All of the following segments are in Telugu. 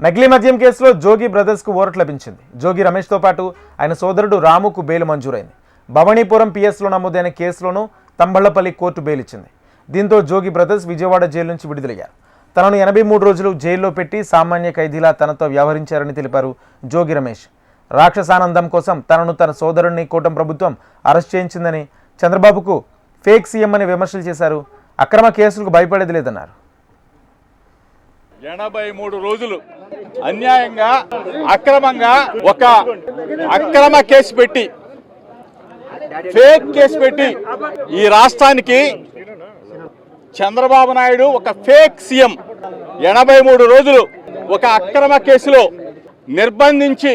నకిలీ మద్యం కేసులో జోగి బ్రదర్స్కు ఊరట లభించింది. జోగి రమేష్తో పాటు ఆయన సోదరుడు రాముకు బెయిల్ మంజూరైంది. భవానీపురం పిఎస్లో నమోదైన కేసులోనూ తంబళ్లపల్లి కోర్టు బెయిల్ ఇచ్చింది. దీంతో జోగి బ్రదర్స్ విజయవాడ జైలు నుంచి విడుదలయ్యారు. తనను 83 రోజులు జైల్లో పెట్టి సామాన్య ఖైదీలా తనతో వ్యవహరించారని తెలిపారు జోగి రమేష్. రాక్షసానందం కోసం తనను తన సోదరుడిని కూటమి ప్రభుత్వం అరెస్ట్ చేయించిందని, చంద్రబాబుకు ఫేక్ సీఎం అని విమర్శలు చేశారు. అక్రమ కేసులకు భయపడేది లేదన్నారు. 83 రోజులు అన్యాయంగా అక్రమంగా ఒక అక్రమ కేసు పెట్టి ఫేక్ కేసు పెట్టి ఈ రాష్ట్రానికి చంద్రబాబు నాయుడు ఒక ఫేక్ సీఎం 83 రోజులు ఒక అక్రమ కేసులో నిర్బంధించి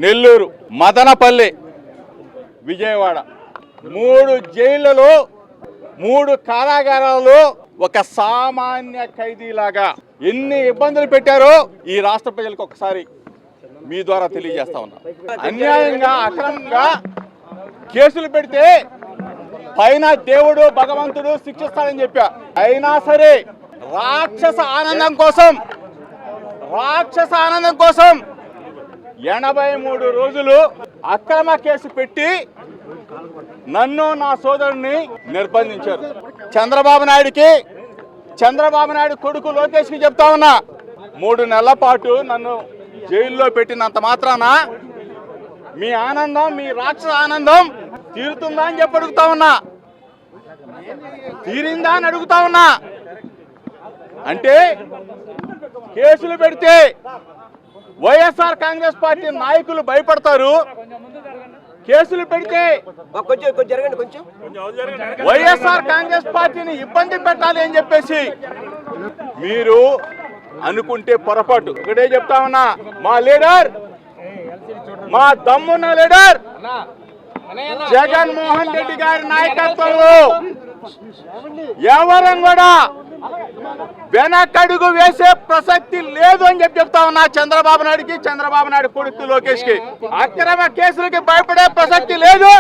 నెల్లూరు, మదనపల్లి, విజయవాడ 3 జైళ్లలో 3 కారాగారాల్లో ఒక సామాన్య ఖైదీలాగా ఎన్ని ఇబ్బందులు పెట్టారో ఈ రాష్ట్ర ప్రజలకు ఒకసారి మీ ద్వారా తెలియజేస్తా ఉన్నా. అన్యాయంగా అక్రమంగా కేసులు పెడితే పైన దేవుడు భగవంతుడు శిక్షిస్తాడని చెప్పా. అయినా సరే రాక్షస ఆనందం కోసం 83 రోజులు అక్రమ కేసు పెట్టి నన్ను నా సోదరుడిని నిర్బంధించారు. చంద్రబాబు నాయుడు కొడుకు లోకేష్ కి చెప్తా ఉన్నా, 3 నెలల పాటు నన్ను జైల్లో పెట్టినంత మాత్రాన మీ ఆనందం, మీ రాక్షస ఆనందం తీరుతుందా అని చెప్పి అడుగుతా ఉన్నా. తీరిందా అని అడుగుతా ఉన్నా. అంటే కేసులు పెడితే వైఎస్ఆర్ కాంగ్రెస్ పార్టీ నాయకులు భయపడతారు. కేసులు పెడితే వైఎస్ఆర్ కాంగ్రెస్ పార్టీని ఇబ్బంది పెట్టాలి అని చెప్పేసి మీరు అనుకుంటే పొరపాటు. ఒకటే చెప్తా ఉన్నా, మా లీడర్, మా దమ్మున్న లీడర్ జగన్మోహన్ రెడ్డి గారి నాయకత్వంలో ఎవరం కూడా వెనకడుగు వేసే ప్రసక్తి లేదు అని చెప్తా ఉన్నా. చంద్రబాబు నాయుడుకి, చంద్రబాబు నాయుడు కొడుకు లోకేష్ కి అక్రమ కేసులకి భయపడే ప్రసక్తి లేదు.